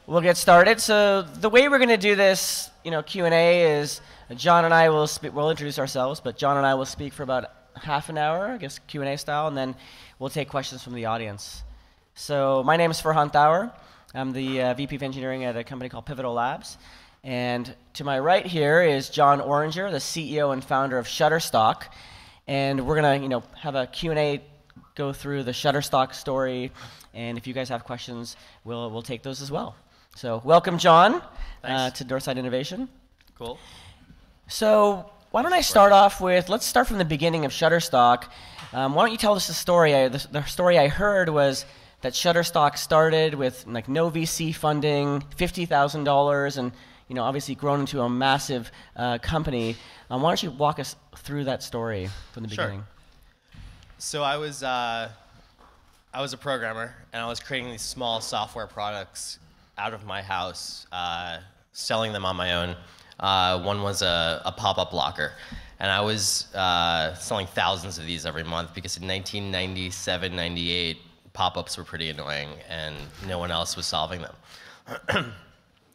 We'll get started. So the way we're going to do this, Q&A is John and I will we'll introduce ourselves, but John and I will speak for about half an hour, I guess Q&A style, and then we'll take questions from the audience. So my name is Farhan Thawar. I'm the VP of Engineering at a company called Pivotal Labs. And to my right here is Jon Oringer, the CEO and founder of Shutterstock. And we're going to have a Q&A, go through the Shutterstock story. And if you guys have questions, we'll take those as well. So welcome, Jon, to Northside Innovation. Cool. So why don't I start off with, let's start from the beginning of Shutterstock. Why don't you tell us the story? The story I heard was that Shutterstock started with no VC funding, $50,000, and obviously grown into a massive company. Why don't you walk us through that story from the beginning? So I was a programmer, and I was creating these small software products out of my house, selling them on my own. One was a pop-up locker, and I was selling thousands of these every month because in 1997, 98, pop-ups were pretty annoying, and no one else was solving them.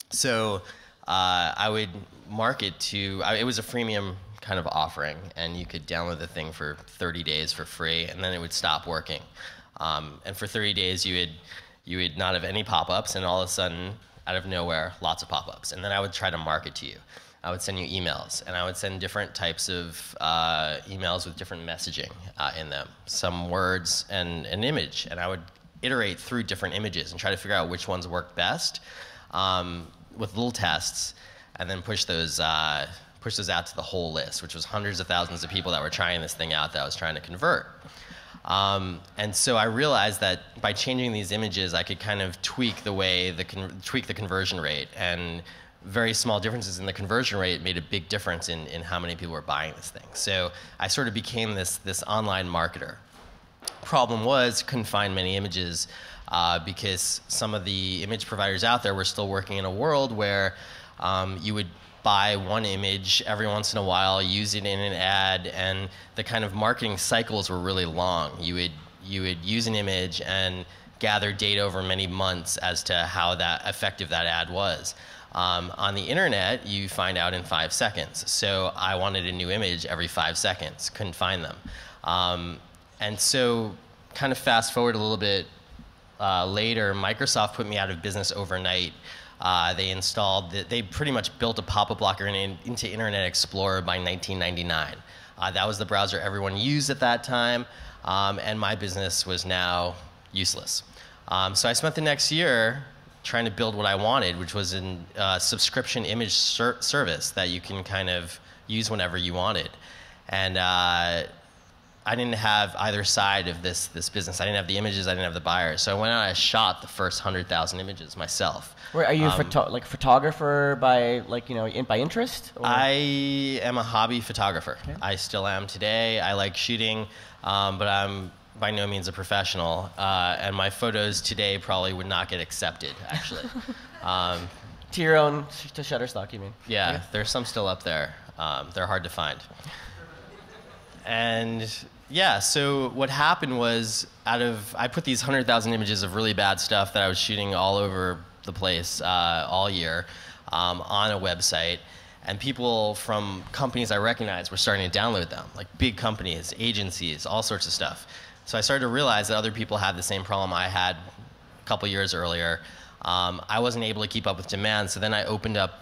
So I would market to, it was a freemium kind of offering, and you could download the thing for 30 days for free, and then it would stop working. And for 30 days, you would not have any pop-ups, and all of a sudden, out of nowhere, lots of pop-ups. And then I would try to market to you. I would send you emails, and I would send different types of emails with different messaging in them, some words and an image. And I would iterate through different images and try to figure out which ones worked best with little tests, and then push those out to the whole list, which was hundreds of thousands of people that were trying this thing out that I was trying to convert. And so I realized that by changing these images, I could kind of tweak the conversion rate, and very small differences in the conversion rate made a big difference in how many people were buying this thing. So I sort of became this online marketer. Problem was, couldn't find many images because some of the image providers out there were still working in a world where you would buy one image every once in a while, use it in an ad, and the kind of marketing cycles were really long. You would use an image and gather data over many months as to how effective that ad was. On the internet, you find out in 5 seconds. So I wanted a new image every 5 seconds, couldn't find them. And so kind of fast forward a little bit later, Microsoft put me out of business overnight. They pretty much built a pop-up blocker into Internet Explorer by 1999. That was the browser everyone used at that time, and my business was now useless. So I spent the next year trying to build what I wanted, which was a subscription image service that you can kind of use whenever you wanted. And I didn't have either side of this business. I didn't have the images, I didn't have the buyers. So I went out and I shot the first 100,000 images myself. Are you a photographer by by interest? Or? I am a hobby photographer. Okay. I still am today. I like shooting, but I'm by no means a professional. And my photos today probably would not get accepted, actually. To your own, to Shutterstock, you mean? Yeah, there's some still up there. They're hard to find. And yeah, so what happened was, I put these 100,000 images of really bad stuff that I was shooting all over the place all year on a website, and people from companies I recognized were starting to download them, like big companies, agencies, all sorts of stuff. So I started to realize that other people had the same problem I had a couple years earlier. I wasn't able to keep up with demand, so then I opened up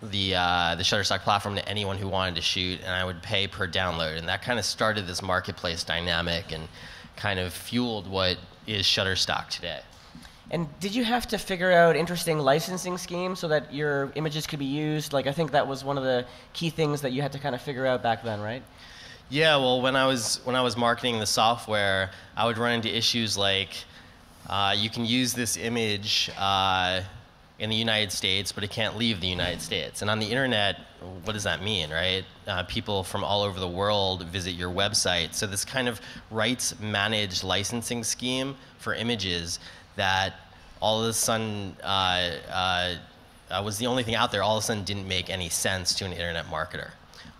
the Shutterstock platform to anyone who wanted to shoot, and I would pay per download. And that kind of started this marketplace dynamic and kind of fueled what is Shutterstock today. And did you have to figure out interesting licensing schemes so that your images could be used? I think that was one of the key things that you had to kind of figure out back then, right? Yeah, well, when I was marketing the software, I would run into issues like you can use this image in the United States, but it can't leave the United States. And on the internet, what does that mean, right? People from all over the world visit your website. So this kind of rights managed licensing scheme for images that all of a sudden was the only thing out there, all of a sudden didn't make any sense to an internet marketer.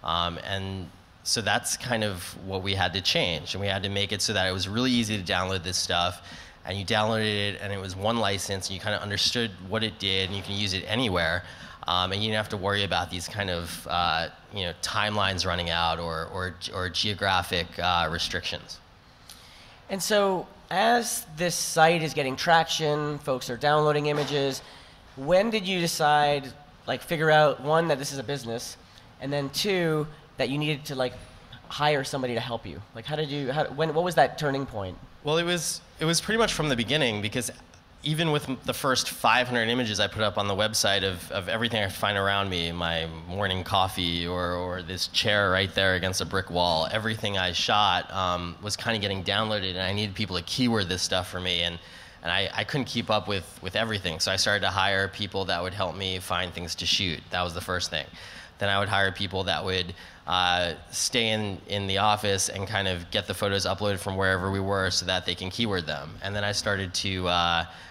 And so that's kind of what we had to change. And we had to make it so that it was really easy to download this stuff, and you downloaded it, and it was one license, and you kind of understood what it did, and you can use it anywhere, and you didn't have to worry about these kind of timelines running out or geographic restrictions. And so, as this site is getting traction, folks are downloading images, when did you decide, like, figure out, one, that this is a business, and then two, that you needed to, like, hire somebody to help you? Like, what was that turning point? Well, it was pretty much from the beginning, because even with the first 500 images I put up on the website of everything I find around me, my morning coffee or this chair right there against a brick wall, everything I shot was kind of getting downloaded, and I needed people to keyword this stuff for me, and I couldn't keep up with everything. So I started to hire people that would help me find things to shoot. That was the first thing. Then I would hire people that would stay in the office and kind of get the photos uploaded from wherever we were so that they can keyword them. And then I started to,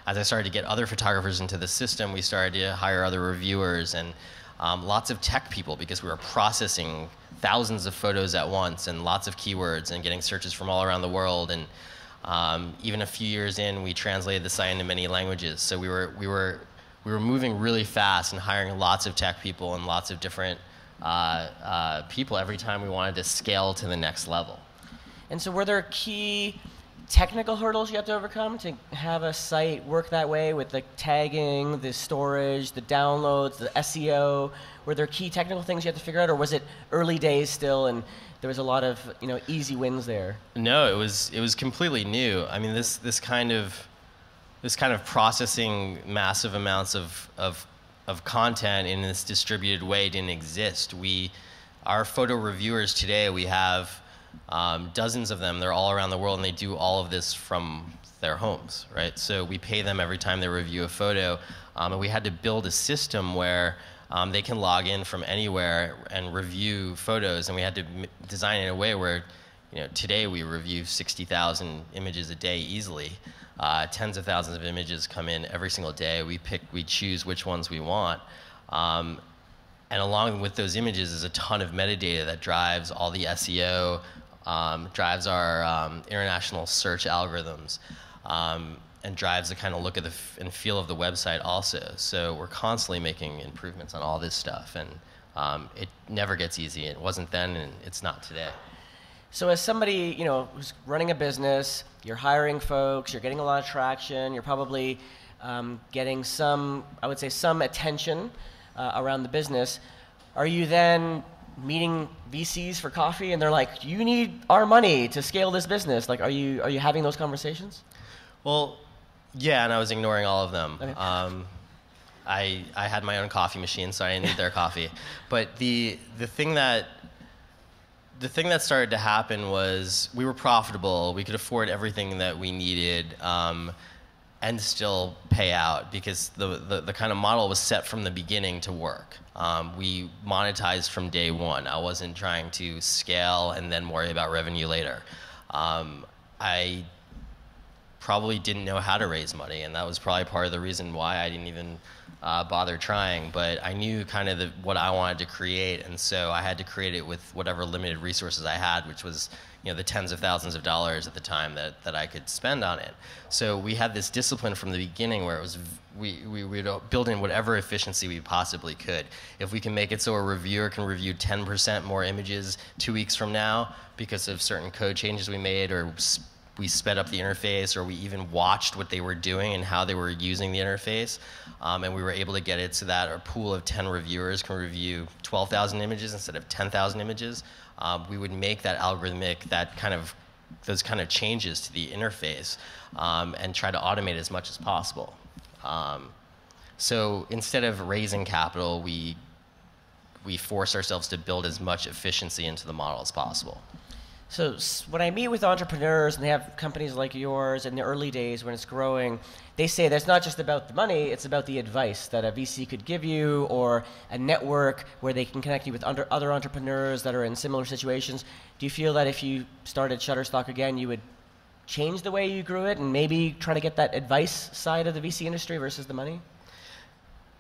as I started to get other photographers into the system, we started to hire other reviewers and lots of tech people, because we were processing thousands of photos at once and lots of keywords and getting searches from all around the world. And even a few years in, we translated the site into many languages. So we were moving really fast and hiring lots of tech people and lots of different people every time we wanted to scale to the next level. And so were there key technical hurdles you have to overcome to have a site work that way, with the tagging, the storage, the downloads, the SEO? Were there key technical things you had to figure out, or was it early days still and there was a lot of easy wins there? No, it was completely new. I mean, this kind of processing massive amounts of content in this distributed way didn't exist. Our photo reviewers today, we have dozens of them. They're all around the world, and they do all of this from their homes, right? So we pay them every time they review a photo, and we had to build a system where they can log in from anywhere and review photos, and we had to design it in a way where, today we review 60,000 images a day easily. Tens of thousands of images come in every single day. We choose which ones we want. And along with those images is a ton of metadata that drives all the SEO, drives our international search algorithms, and drives the kind of look at and feel of the website also. So we're constantly making improvements on all this stuff, and it never gets easy. It wasn't then, and it's not today. So as somebody, who's running a business, you're hiring folks, you're getting a lot of traction, you're probably getting some attention around the business. Are you then meeting VCs for coffee and they're like, you need our money to scale this business? Like, are you having those conversations? Well, yeah, and I was ignoring all of them. Okay. I had my own coffee machine, so I didn't need their coffee. But the thing that started to happen was we were profitable. We could afford everything that we needed and still pay out, because the kind of model was set from the beginning to work. We monetized from day one. I wasn't trying to scale and then worry about revenue later. I probably didn't know how to raise money, and that was probably part of the reason why I didn't even bother trying. But I knew kind of what I wanted to create, and so I had to create it with whatever limited resources I had, which was the tens of thousands of dollars at the time that I could spend on it. So we had this discipline from the beginning where it was we would build in whatever efficiency we possibly could. If we can make it so a reviewer can review 10% more images 2 weeks from now because of certain code changes we made, or we sped up the interface, or we even watched what they were doing and how they were using the interface, and we were able to get it so that our pool of 10 reviewers can review 12,000 images instead of 10,000 images. We would make that algorithmic, those kind of changes to the interface, and try to automate as much as possible. So instead of raising capital, we force ourselves to build as much efficiency into the model as possible. So when I meet with entrepreneurs and they have companies like yours in the early days when it's growing, they say that it's not just about the money, it's about the advice that a VC could give you, or a network where they can connect you with other entrepreneurs that are in similar situations. Do you feel that if you started Shutterstock again, you would change the way you grew it and maybe try to get that advice side of the VC industry versus the money?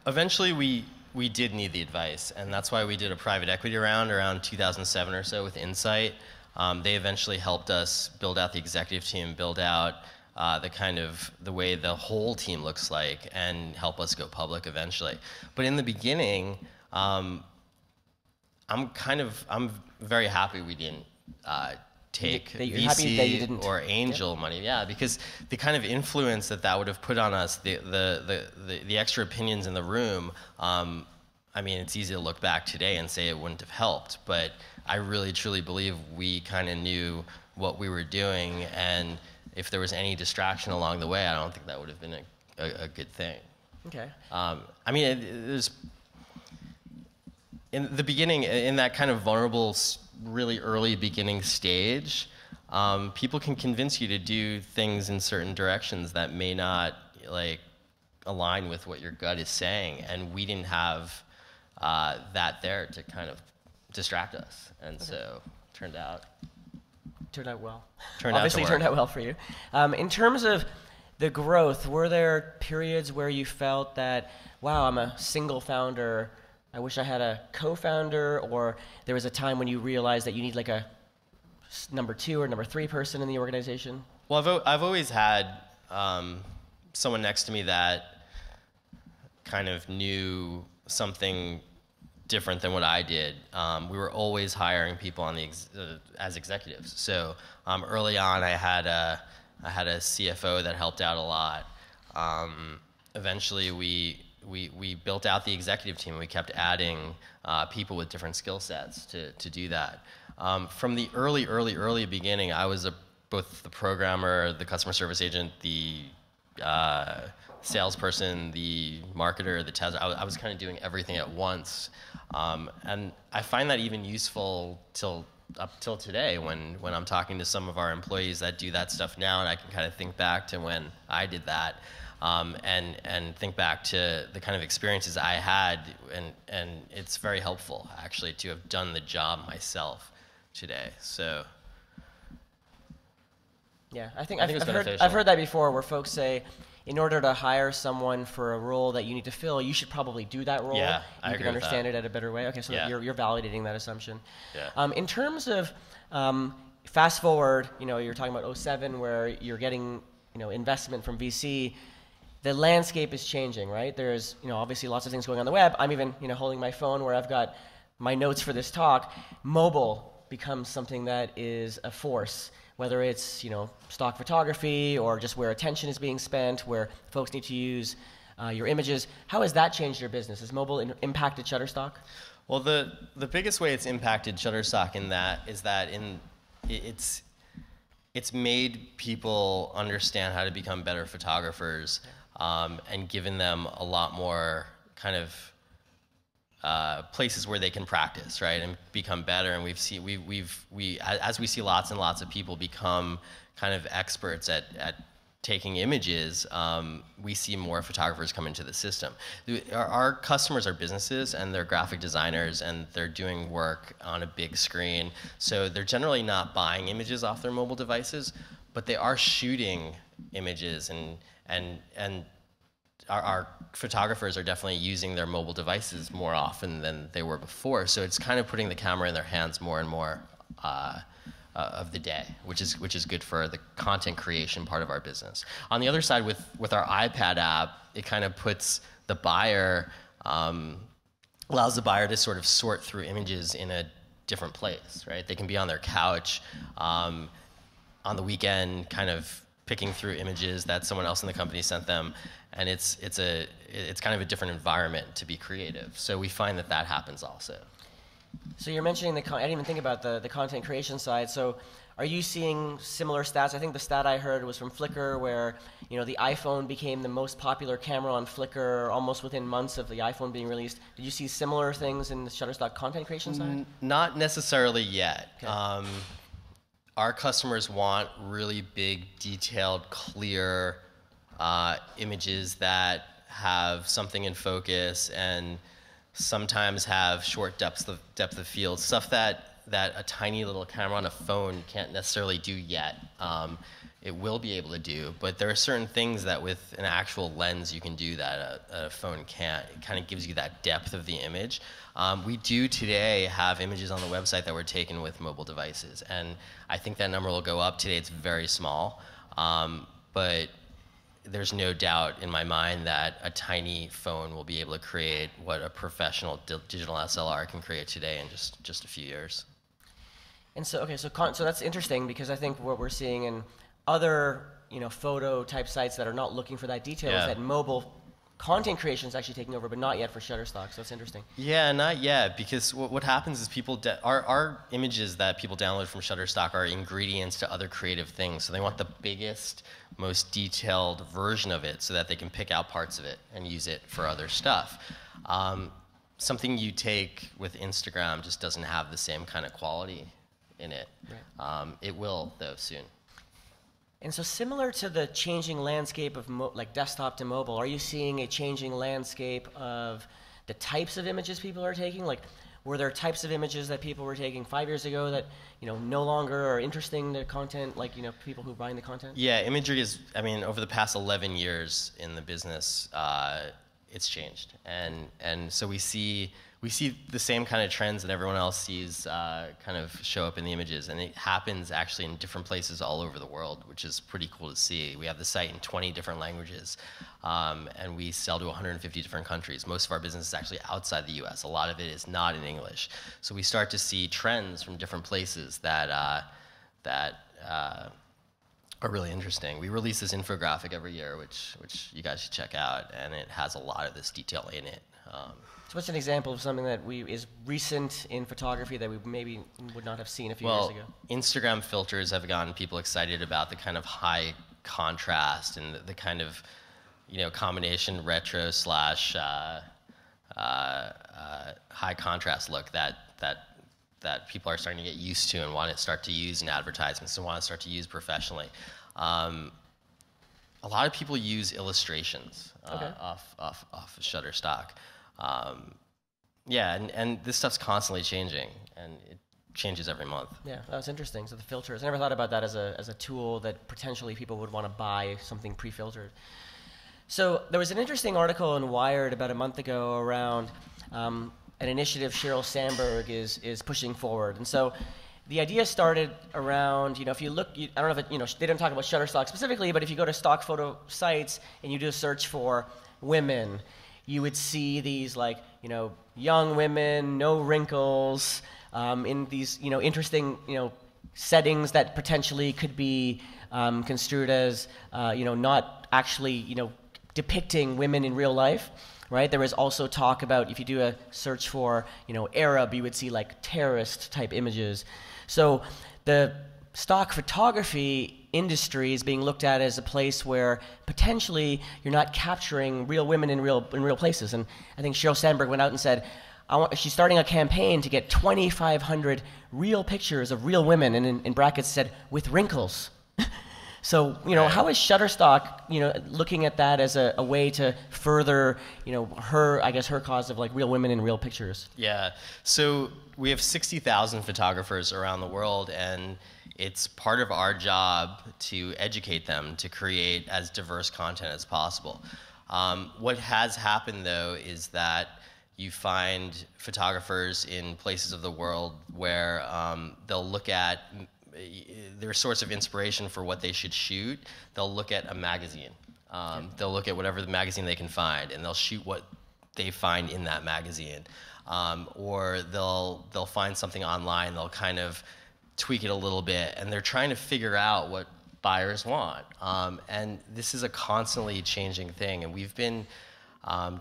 Eventually we did need the advice, and that's why we did a private equity round around 2007 or so with Insight. They eventually helped us build out the executive team, build out the way the whole team looks like and help us go public eventually. But in the beginning, I'm very happy we didn't take VC or angel money. Yeah, because the kind of influence that would have put on us, the extra opinions in the room, I mean, it's easy to look back today and say it wouldn't have helped, but I really truly believe we kind of knew what we were doing, and if there was any distraction along the way, I don't think that would have been a good thing. Okay. I mean, there's in the beginning, in that kind of vulnerable, really early beginning stage, people can convince you to do things in certain directions that may not like align with what your gut is saying, and we didn't have that there to kind of distract us, and so turned out well. Obviously turned out well for you. In terms of the growth, were there periods where you felt that, wow, I'm a single founder, I wish I had a co-founder, or there was a time when you realized that you need like a number 2 or number 3 person in the organization? Well, I've always had someone next to me that kind of knew something different than what I did. We were always hiring people on as executives. So early on, I had a CFO that helped out a lot. Eventually, we built out the executive team. We kept adding people with different skill sets to do that. From the early beginning, I was both the programmer, the customer service agent, the salesperson, the marketer, the tester. I was kind of doing everything at once. And I find that even useful up till today when I'm talking to some of our employees that do that stuff now, and I can kind of think back to when I did that. And think back to the kind of experiences I had, and it's very helpful actually to have done the job myself today. So yeah, I think I've heard that before, where folks say, in order to hire someone for a role that you need to fill, you should probably do that role. Yeah, I agree with that. You can understand it at a better way. Okay, so yeah. you're validating that assumption. Yeah. In terms of fast forward, you're talking about 2007, where you're getting investment from VC. The landscape is changing, right? There's obviously lots of things going on the web. I'm even holding my phone where I've got my notes for this talk. Mobile becomes something that is a force, whether it's stock photography or just where attention is being spent, where folks need to use your images. How has that changed your business? Has mobile impacted Shutterstock? Well, the biggest way it's impacted Shutterstock is that it's made people understand how to become better photographers. And given them a lot more kind of places where they can practice, right, and become better. And as we see lots and lots of people become kind of experts at taking images, we see more photographers come into the system. Our customers are businesses, and they're graphic designers, and they're doing work on a big screen. So they're generally not buying images off their mobile devices, but they are shooting images, and our photographers are definitely using their mobile devices more often than they were before. So it's kind of putting the camera in their hands more and more of the day, which is good for the content creation part of our business. On the other side, with our iPad app, it kind of puts the buyer, allows the buyer to sort of sort through images in a different place, right? They can be on their couch on the weekend, kind of picking through images that someone else in the company sent them, and it's kind of a different environment to be creative. So we find that happens also. So you're mentioning I didn't even think about the content creation side. So are you seeing similar stats? I think the stat I heard was from Flickr, where the iPhone became the most popular camera on Flickr almost within months of the iPhone being released. Did you see similar things in the Shutterstock content creation side? Not necessarily yet. Okay. Our customers want really big, detailed, clear images that have something in focus and sometimes have short depth of field, stuff that a tiny little camera on a phone can't necessarily do yet. It will be able to do, but there are certain things that with an actual lens you can do that a phone can't. It kind of gives you that depth of the image. We do today have images on the website that were taken with mobile devices, and I think that number will go up. Today it's very small. but there's no doubt in my mind that a tiny phone will be able to create what a professional digital SLR can create today in just a few years. And so, okay, so that's interesting, because I think what we're seeing in other, photo type sites that are not looking for that detail is that mobile content creation is actually taking over, but not yet for Shutterstock. So that's interesting. Yeah, not yet, because what happens is our images that people download from Shutterstock are ingredients to other creative things. So they want the biggest, most detailed version of it so that they can pick out parts of it and use it for other stuff. Something you take with Instagram just doesn't have the same kind of quality in it. Right. It will, though, soon. And so, similar to the changing landscape of like desktop to mobile, are you seeing a changing landscape of the types of images people are taking? Like, were there types of images that people were taking 5 years ago that no longer are interesting to content, like people who are buying the content? Yeah, imagery is. I mean, over the past 11 years in the business, it's changed, and so we see the same kind of trends that everyone else sees kind of show up in the images, and it happens actually in different places all over the world, which is pretty cool to see. We have the site in 20 different languages, and we sell to 150 different countries. Most of our business is actually outside the US. A lot of it is not in English. So we start to see trends from different places that are really interesting. We release this infographic every year, which you guys should check out, and it has a lot of this detail in it. So what's an example of something that is recent in photography that we maybe would not have seen a few years ago? Instagram filters have gotten people excited about the kind of high contrast and the kind of combination retro slash high contrast look that people are starting to get used to and want to start to use in advertisements and want to start to use professionally. A lot of people use illustrations off of Shutterstock. And this stuff's constantly changing, and it changes every month. Yeah, that was interesting. So the filters, I never thought about that as a tool that potentially people would want to buy something pre-filtered. So there was an interesting article in Wired about a month ago around an initiative Sheryl Sandberg is pushing forward. And so the idea started around, if you look, I don't know if it, they don't talk about Shutterstock specifically, but if you go to stock photo sites and you do a search for women, you would see these young women, no wrinkles, in these interesting settings that potentially could be construed as not actually depicting women in real life, right? There was also talk about, if you do a search for Arab, you would see terrorist type images. So the stock photography industry is being looked at as a place where potentially you're not capturing real women in real places. And I think Sheryl Sandberg went out and said, she's starting a campaign to get 2,500 real pictures of real women, and in brackets said, with wrinkles. So, how is Shutterstock, looking at that as a way to further, her cause of real women in real pictures? Yeah. So we have 60,000 photographers around the world, and it's part of our job to educate them to create as diverse content as possible. What has happened, though, is that you find photographers in places of the world where they'll look at their source of inspiration for what they should shoot. They'll look at a magazine. They'll look at whatever the magazine they can find, and they'll shoot what they find in that magazine. Or they'll find something online. They'll kind of tweak it a little bit, and they're trying to figure out what buyers want. And this is a constantly changing thing, and we've been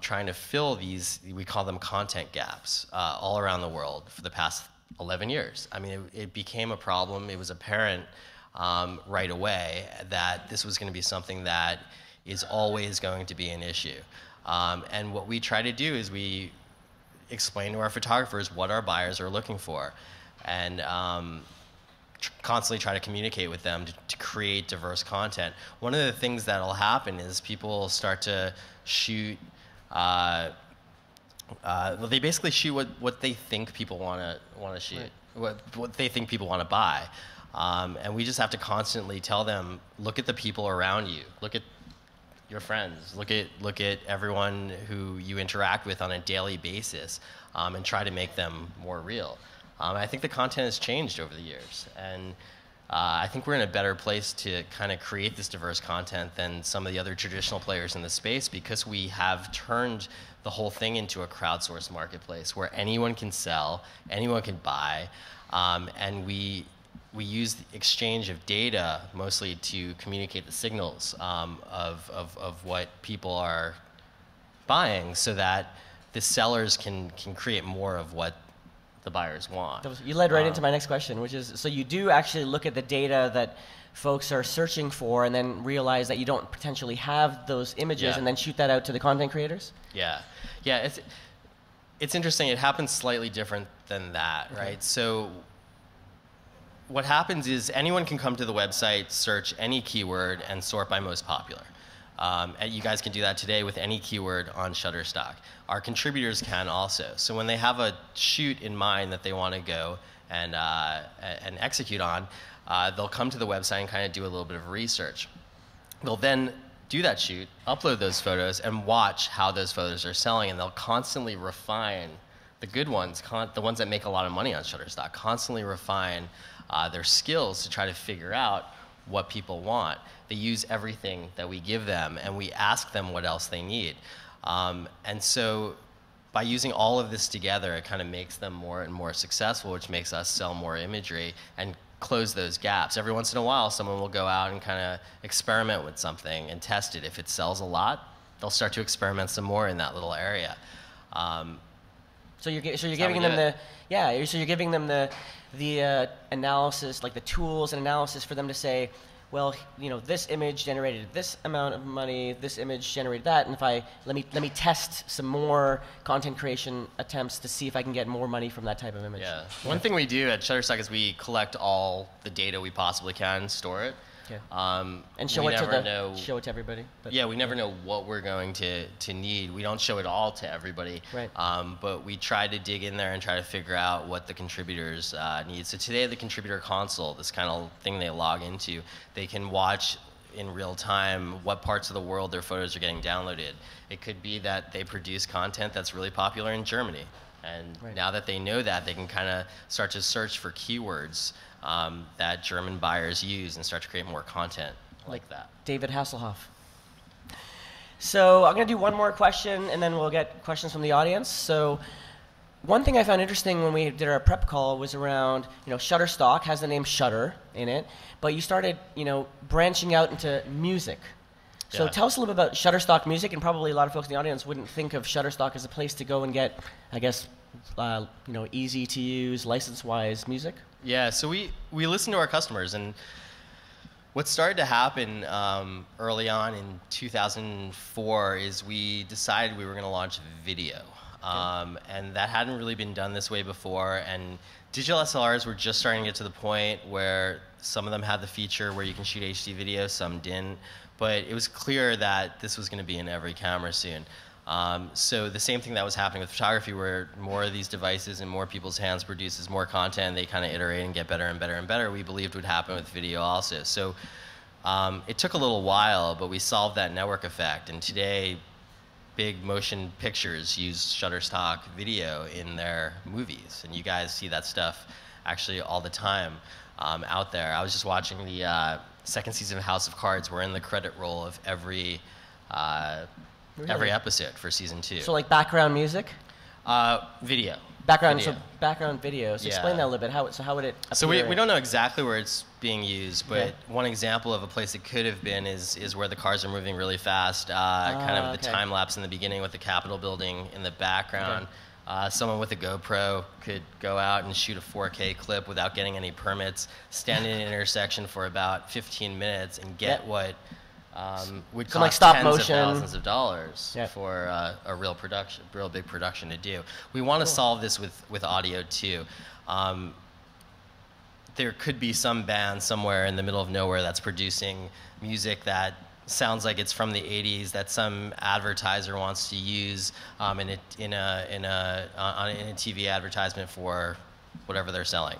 trying to fill these, we call them content gaps, all around the world for the past 11 years. I mean, it became a problem. It was apparent right away that this was going to be something that is always going to be an issue. And what we try to do is we explain to our photographers what our buyers are looking for, and constantly try to communicate with them to create diverse content. One of the things that will happen is people start to shoot, they basically shoot what they think people want to shoot, right. what they think people want to buy. And we just have to constantly tell them, look at the people around you, look at your friends, look at everyone who you interact with on a daily basis, and try to make them more real. I think the content has changed over the years, and I think we're in a better place to kind of create this diverse content than some of the other traditional players in the space, because we have turned the whole thing into a crowdsourced marketplace where anyone can sell, anyone can buy, and we use the exchange of data mostly to communicate the signals of what people are buying, so that the sellers can create more of what the buyers want. You led right into my next question, which is, so you do actually look at the data that folks are searching for and then realize that you don't potentially have those images, and then shoot that out to the content creators? Yeah. It's interesting. It happens slightly different than that, right? So what happens is anyone can come to the website, search any keyword, and sort by most popular. And you guys can do that today with any keyword on Shutterstock. Our contributors can also. So when they have a shoot in mind that they want to go and execute on, they'll come to the website and kind of do a little bit of research. They'll then do that shoot, upload those photos, and watch how those photos are selling, and they'll constantly refine the good ones, the ones that make a lot of money on Shutterstock, constantly refine their skills to try to figure out what people want. They use everything that we give them, and we ask them what else they need. And so by using all of this together, it kind of makes them more and more successful, which makes us sell more imagery and close those gaps. Every once in a while, someone will go out and kind of experiment with something and test it. If it sells a lot, they'll start to experiment some more in that little area. So you're giving them the analysis, like the tools and analysis for them to say, well, you know, this image generated this amount of money, this image generated that, and if let me test some more content creation attempts to see if I can get more money from that type of image. Yeah. One thing we do at Shutterstock is we collect all the data we possibly can, store it. Okay. And show it to everybody. Yeah, we never know what we're going to need. We don't show it all to everybody. Right. But we try to dig in there and try to figure out what the contributors need. So today, the contributor console, this kind of thing they log into, they can watch in real time what parts of the world their photos are getting downloaded. It could be that they produce content that's really popular in Germany. And now that they know that, they can kind of start to search for keywords that German buyers use and start to create more content like that. David Hasselhoff. So I'm going to do one more question, and then we'll get questions from the audience. So one thing I found interesting when we did our prep call was around, Shutterstock has the name Shutter in it, but you started, branching out into music. So tell us a little bit about Shutterstock Music, and probably a lot of folks in the audience wouldn't think of Shutterstock as a place to go and get, I guess, easy to use, license-wise music. Yeah, so we listen to our customers, and what started to happen early on in 2004 is we decided we were going to launch video, and that hadn't really been done this way before, and digital SLRs were just starting to get to the point where some of them had the feature where you can shoot HD video, some didn't, but it was clear that this was going to be in every camera soon. So the same thing that was happening with photography, where more of these devices in more people's hands produces more content, they kind of iterate and get better and better and better, we believed would happen with video also. So it took a little while, but we solved that network effect, and today big motion pictures use Shutterstock video in their movies, and you guys see that stuff actually all the time out there. I was just watching the second season of House of Cards. We're in the credit roll of every episode for season 2. So like background music? Video. Background video. So explain that a little bit. How would it appear? So we don't know exactly where it's being used, but one example of a place it could have been is where the cars are moving really fast, kind of the time lapse in the beginning with the Capitol building in the background. Someone with a GoPro could go out and shoot a 4K clip without getting any permits, stand in an intersection for about 15 minutes and get what would cost like stop tens motion. of thousands of dollars for a real big production to do. We want to solve this with audio too. There could be some band somewhere in the middle of nowhere that's producing music that sounds like it's from the 80s that some advertiser wants to use in a TV advertisement for whatever they're selling.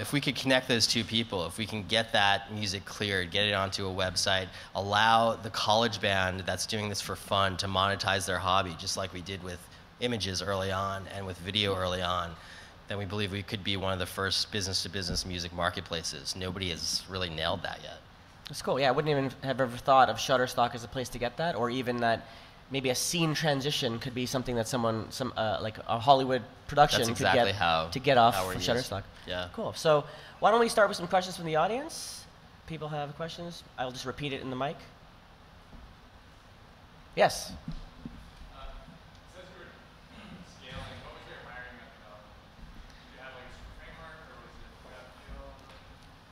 If we could connect those two people, if we can get that music cleared, get it onto a website, allow the college band that's doing this for fun to monetize their hobby, just like we did with images early on and with video early on, then we believe we could be one of the first business-to-business music marketplaces. Nobody has really nailed that yet. That's cool. Yeah, I wouldn't even have ever thought of Shutterstock as a place to get that, or even that maybe a scene transition could be something that someone, like a Hollywood production, That's exactly to get off how of we're Shutterstock. Yeah. Cool. So why don't we start with some questions from the audience? People have questions? I'll just repeat it in the mic. Yes.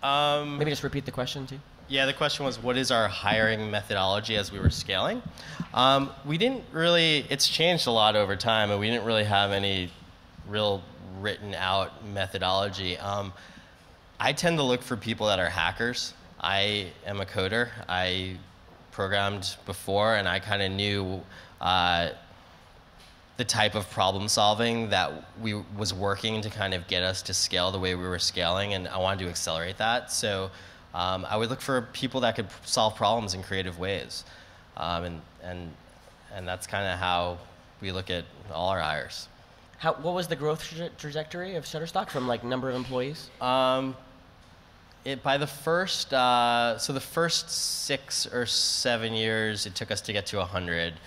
Maybe just repeat the question too. Yeah, the question was, what is our hiring methodology as we were scaling? We didn't really, it's changed a lot over time, and we didn't really have any real written out methodology. I tend to look for people that are hackers. I am a coder. I programmed before, and I kind of knew the type of problem solving that was working to kind of get us to scale the way we were scaling, and I wanted to accelerate that. So I would look for people that could solve problems in creative ways, and that's kind of how we look at all our hires. What was the growth trajectory of Shutterstock from like number of employees? By the first, so the first 6 or 7 years, it took us to get to 100. Okay.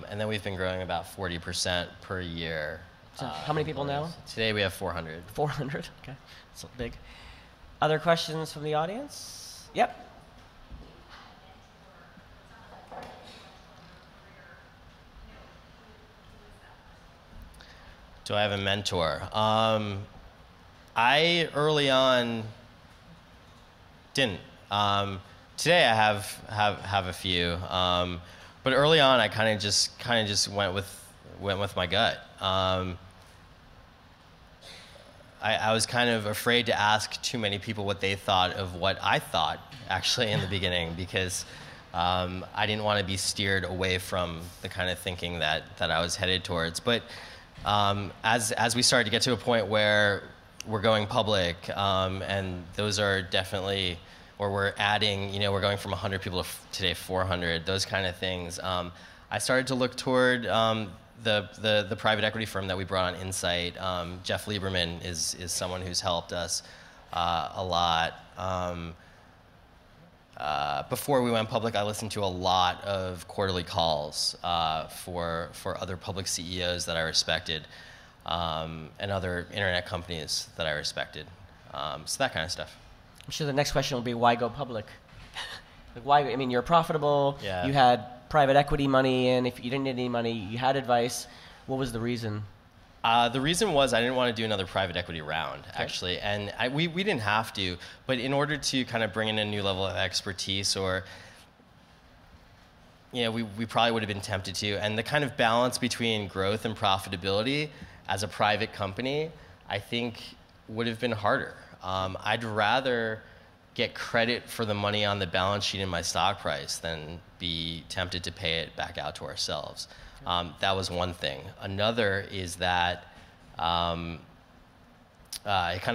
And then we've been growing about 40% per year. So how many people now? Today we have 400. 400, okay, that's big. Other questions from the audience? Yep. Do I have a mentor? I early on didn't. Today I have a few, but early on I kind of just went with my gut. I was kind of afraid to ask too many people what they thought of what I thought actually in the beginning, because I didn't want to be steered away from the kind of thinking that I was headed towards. But as we started to get to a point where we're going public, and those are definitely, or we're adding, we're going from 100 people to today 400, those kind of things. I started to look toward the private equity firm that we brought on Insight. Jeff Lieberman is someone who's helped us a lot. Before we went public, I listened to a lot of quarterly calls for other public CEOs that I respected, and other internet companies that I respected. So that kind of stuff. I'm sure the next question will be, why go public? Like, why? I mean, you're profitable. Yeah. You had private equity money in. If you didn't need any money, you had advice. What was the reason? The reason was I didn't want to do another private equity round, actually. And we didn't have to, but in order to kind of bring in a new level of expertise, or we probably would have been tempted to. And the kind of balance between growth and profitability as a private company, I think would have been harder. I'd rather get credit for the money on the balance sheet in my stock price than be tempted to pay it back out to ourselves. That was one thing. Another is that it kind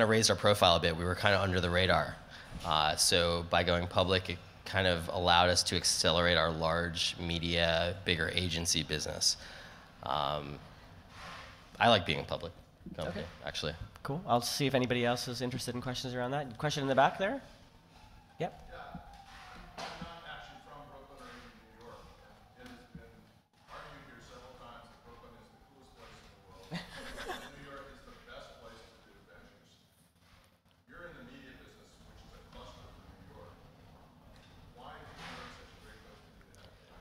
of raised our profile a bit. We were kind of under the radar. So by going public, it kind of allowed us to accelerate our large media, bigger agency business. I like being a public company, actually. Cool. I'll see if anybody else is interested in questions around that. Question in the back there? Yep. Yeah. I'm not actually from Brooklyn or even New York. And it has been argued here several times that Brooklyn is the coolest place in the world. And New York is the best place to do ventures. You're in the media business, which is a cluster for New York. Why is New York such a great place to do that?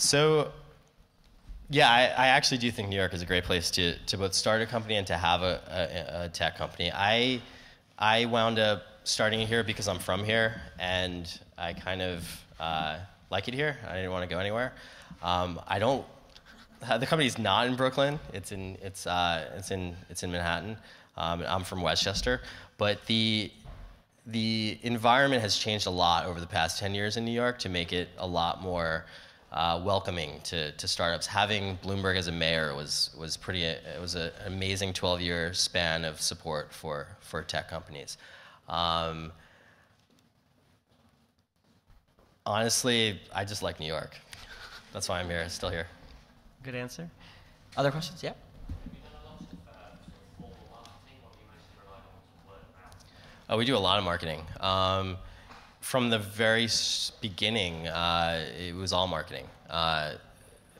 So, yeah, I actually do think New York is a great place to both start a company and to have a tech company. I wound up starting it here because I'm from here, and I kind of like it here. I didn't want to go anywhere. The company's not in Brooklyn. It's in Manhattan. I'm from Westchester, but the environment has changed a lot over the past 10 years in New York to make it a lot more welcoming to startups. Having Bloomberg as a mayor was an amazing 12-year span of support for tech companies. Honestly, I just like New York. That's why I'm here, still here. Good answer. Other questions? Yeah. Oh, we do a lot of marketing. From the very beginning, it was all marketing.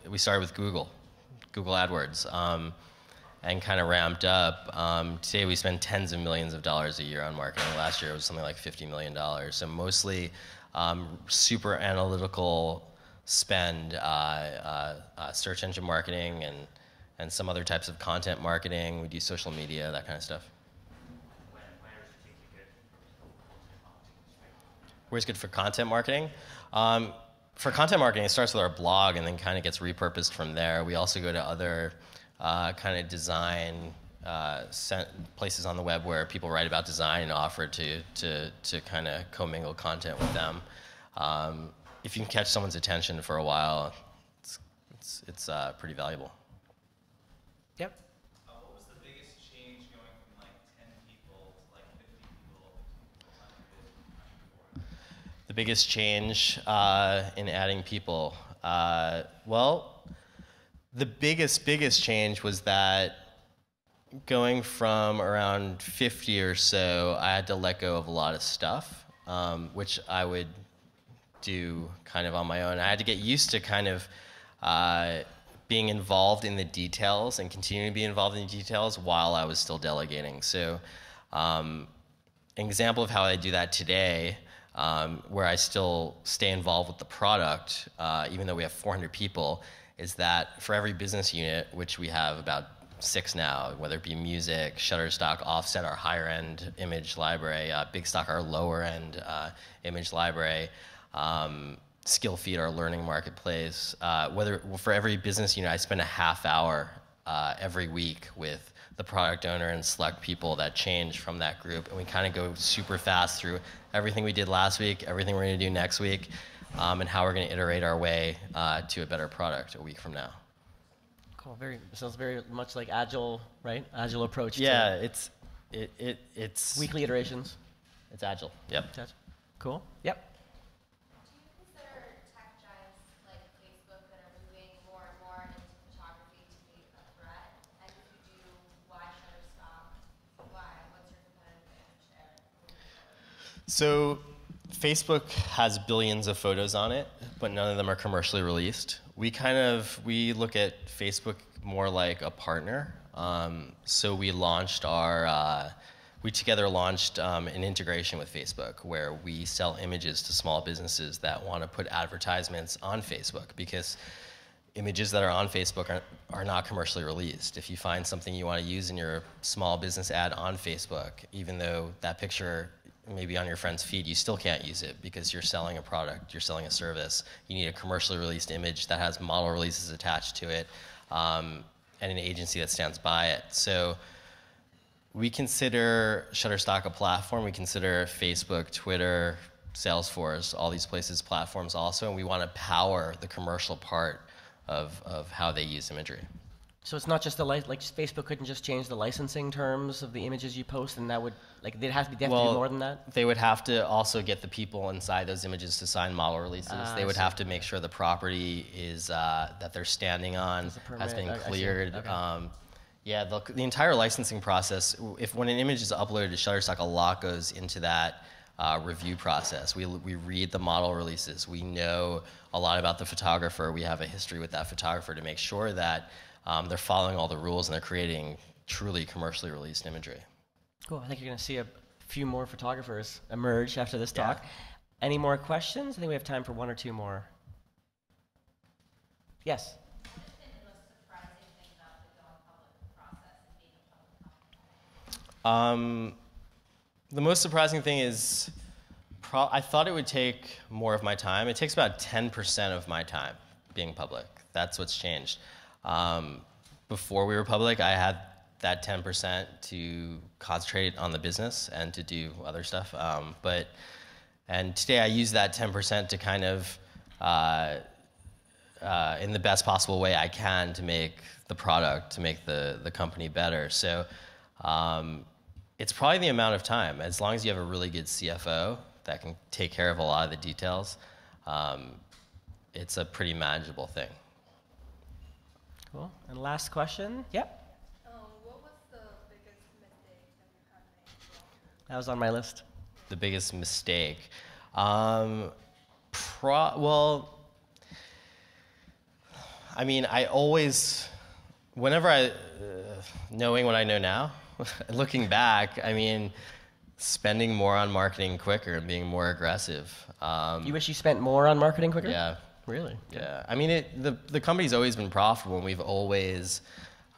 We started with Google AdWords, and kind of ramped up. Today we spend tens of millions of dollars a year on marketing. Last year it was something like $50 million. So mostly super analytical spend, search engine marketing, and some other types of content marketing. We do social media, that kind of stuff. Where's good for content marketing? For content marketing, it starts with our blog and then kind of gets repurposed from there. We also go to other kind of design places on the web where people write about design and offer to kind of commingle content with them. If you can catch someone's attention for a while, it's pretty valuable. Yep. What was the biggest change going from like 10 people to like 50 people to 100? The biggest change in adding people, well, the biggest change was that going from around 50 or so, I had to let go of a lot of stuff, which I would do kind of on my own. I had to get used to kind of being involved in the details and continuing to be involved in the details while I was still delegating. So an example of how I do that today, where I still stay involved with the product, even though we have 400 people, is that for every business unit, which we have about 6 now, whether it be music, Shutterstock, Offset, our higher-end image library, Big Stock, our lower-end image library, Skillfeed, our learning marketplace. For every business unit, I spend a half hour every week with the product owner and select people that change from that group. And we kind of go super fast through everything we did last week, everything we're going to do next week, and how we're going to iterate our way to a better product a week from now. Cool. Sounds very much like agile, right? Agile approach. Yeah, to it's weekly iterations. It's agile. Yep. Cool. Yep. So Facebook has billions of photos on it, but none of them are commercially released. We look at Facebook more like a partner. So we together launched an integration with Facebook where we sell images to small businesses that want to put advertisements on Facebook, because images that are on Facebook are not commercially released. If you find something you want to use in your small business ad on Facebook, even though that picture maybe on your friend's feed, you still can't use it because you're selling a product, you're selling a service. You need a commercially released image that has model releases attached to it, and an agency that stands by it. So we consider Shutterstock a platform. We consider Facebook, Twitter, Salesforce, all these places platforms also, and we want to power the commercial part of how they use imagery. So it's not just like Facebook couldn't just change the licensing terms of the images you post, and that would they have to do more than that. They would have to also get the people inside those images to sign model releases. They would have to make sure the property is that they're standing on has been cleared. Okay. The entire licensing process. When an image is uploaded to Shutterstock, a lot goes into that review process. We read the model releases. We know a lot about the photographer. We have a history with that photographer to make sure that they're following all the rules and they're creating truly commercially released imagery. Cool. I think you're going to see a few more photographers emerge after this talk. Yeah. Any more questions? I think we have time for one or two more. Yes? What's been the most surprising thing about the going public process and being a public company? The most surprising thing is I thought it would take more of my time. It takes about 10% of my time being public. That's what's changed. Before we were public, I had that 10% to concentrate on the business and to do other stuff. And today I use that 10% to kind of, in the best possible way I can, to make the product, to make the company better. So it's probably the amount of time. As long as you have a really good CFO that can take care of a lot of the details, it's a pretty manageable thing. Cool. And last question. Yep. What was the biggest mistake that you have made? That was on my list. The biggest mistake. Well, I mean, I always, whenever knowing what I know now, looking back, I mean, spending more on marketing quicker and being more aggressive. You wish you spent more on marketing quicker? Yeah. Really? Yeah. I mean, the company's always been profitable, and we've always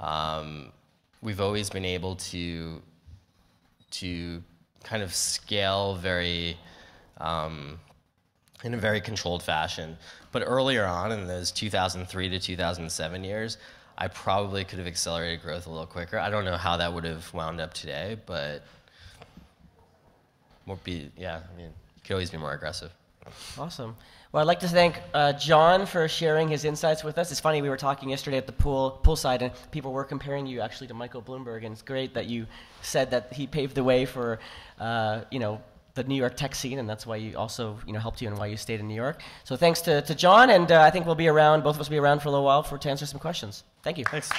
been able to kind of scale very in a very controlled fashion. But earlier on in those 2003 to 2007 years, I probably could have accelerated growth a little quicker. I don't know how that would have wound up today, but I mean, you could always be more aggressive. Awesome. Well, I'd like to thank Jon for sharing his insights with us. It's funny, we were talking yesterday at the poolside, and people were comparing you actually to Michael Bloomberg, and it's great that you said that he paved the way for, the New York tech scene, and that's why you also, helped you and why you stayed in New York. So thanks to Jon, and I think we'll be around, both of us will be around for a little while to answer some questions. Thank you. Thanks.